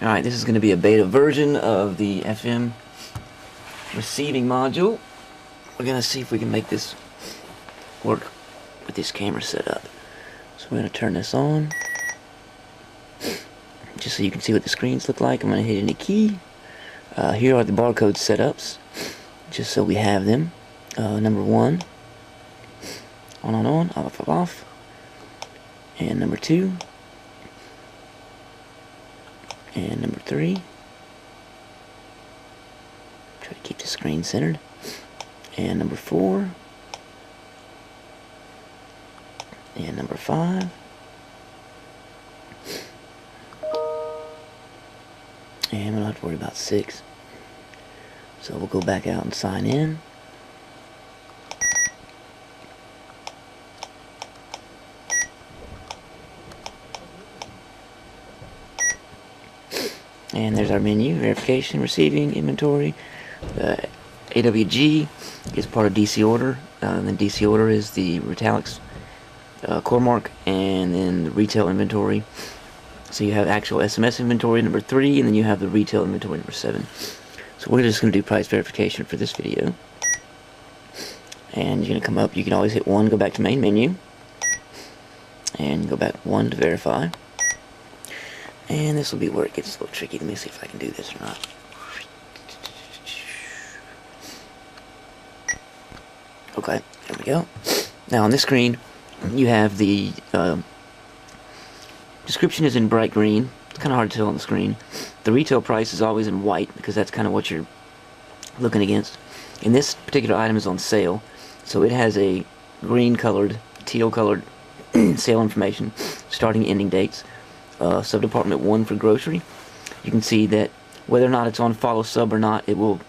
Alright, this is going to be a beta version of the FM receiving module. We're going to see if we can make this work with this camera setup. So we're going to turn this on, just so you can see what the screens look like. I'm going to hit any key. Here are the barcode setups, just so we have them. Number 1, on, off, and number 2, and number 3. Try to keep the screen centered. And number 4, and number 5, and we don't have to worry about 6. So we'll go back out and sign in. And there's our menu: verification, receiving, inventory. The AWG is part of DC order. Then DC order is the Retalix core mark, and then the retail inventory. So you have actual SMS inventory number 3, and then you have the retail inventory number 7. So we're just going to do price verification for this video. And you're going to come up, you can always hit 1, go back to main menu, and go back 1 to verify. And this will be where it gets a little tricky. Let me see if I can do this or not. Okay, there we go. Now on this screen, you have the description is in bright green. It's kind of hard to tell on the screen. The retail price is always in white, because that's kind of what you're looking against. And this particular item is on sale, so it has a green colored, teal colored sale information, starting ending dates. Subdepartment 1 for grocery. You can see that whether or not it's on follow sub or not, it will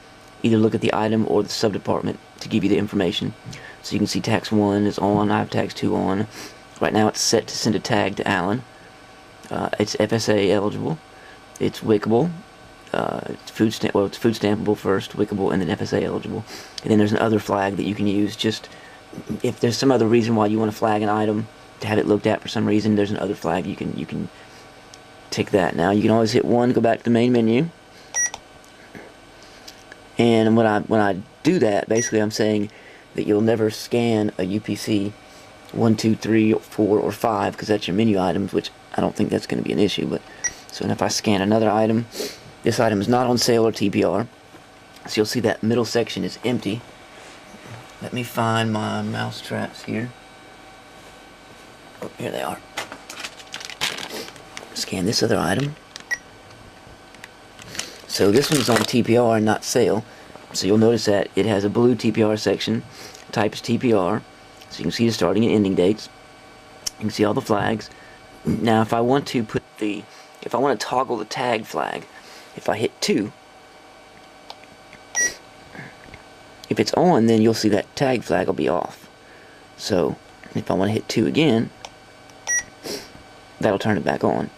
either look at the item or the subdepartment to give you the information. So you can see tax 1 is on, I have tax 2 on. Right now it's set to send a tag to Alan. It's FSA eligible. It's wickable. It's food stampable first, wickable, and then FSA eligible. And then there's an other flag that you can use just if there's some other reason why you want to flag an item to have it looked at for some reason. There's an other flag you can tick that. Now you can always hit 1, go back to the main menu. And when I do that, basically I'm saying that you'll never scan a UPC 1, 2, 3, 4, or 5, because that's your menu items, which I don't think that's going to be an issue. But so if I scan another item, this item is not on sale or TPR, so you'll see that middle section is empty. Let me find my mouse traps here. Oh, here they are. Scan this other item. So this one's on TPR and not sale. So you'll notice that it has a blue TPR section. Type is TPR. So you can see the starting and ending dates. You can see all the flags. Now if I want to toggle the tag flag, if I hit 2, if it's on, then you'll see that tag flag will be off. So if I want to hit 2 again, that'll turn it back on.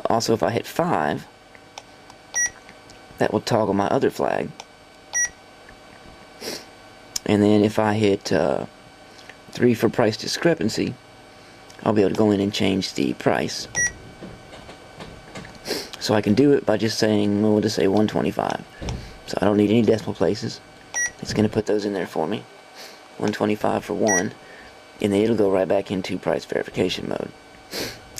Also, if I hit 5, that will toggle my other flag. And then if I hit 3 for price discrepancy, I'll be able to go in and change the price. So I can do it by just saying, we'll just say 125. So I don't need any decimal places. It's going to put those in there for me. 125 for 1. And then it'll go right back into price verification mode.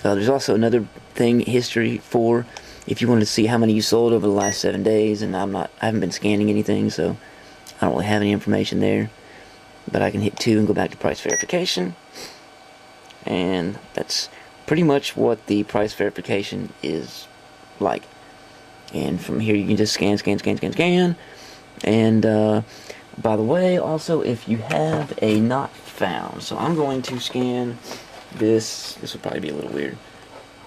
There's also another thing, history, for if you wanted to see how many you sold over the last 7 days, and I haven't been scanning anything, so I don't really have any information there. But I can hit 2 and go back to price verification. And that's pretty much what the price verification is like. And from here you can just scan. And by the way, also if you have a not found, so I'm going to scan this will probably be a little weird,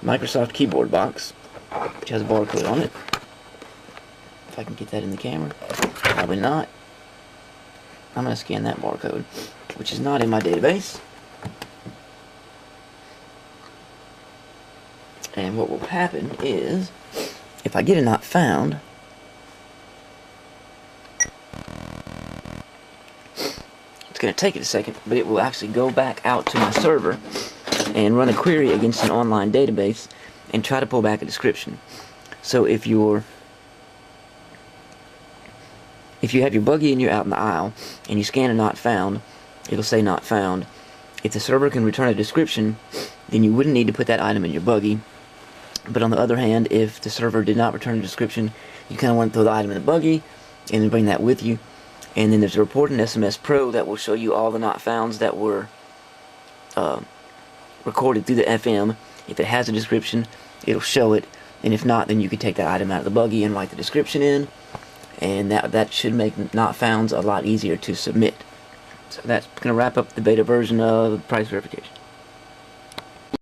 Microsoft keyboard box, which has a barcode on it. If I can get that in the camera. Probably not. I'm going to scan that barcode, which is not in my database. And what will happen is, if I get a not found, it's going to take it a second, but it will actually go back out to my server and run a query against an online database and try to pull back a description. So if you have your buggy and you're out in the aisle and you scan a not found, it'll say not found. If the server can return a description, then you wouldn't need to put that item in your buggy. But on the other hand, if the server did not return a description, you kind of want to throw the item in the buggy and then bring that with you. And then there's a report in SMS Pro that will show you all the not founds that were recorded through the FM. If it has a description, it'll show it, and if not, then you can take that item out of the buggy and write the description in, and that should make not founds a lot easier to submit. So that's going to wrap up the beta version of price verification.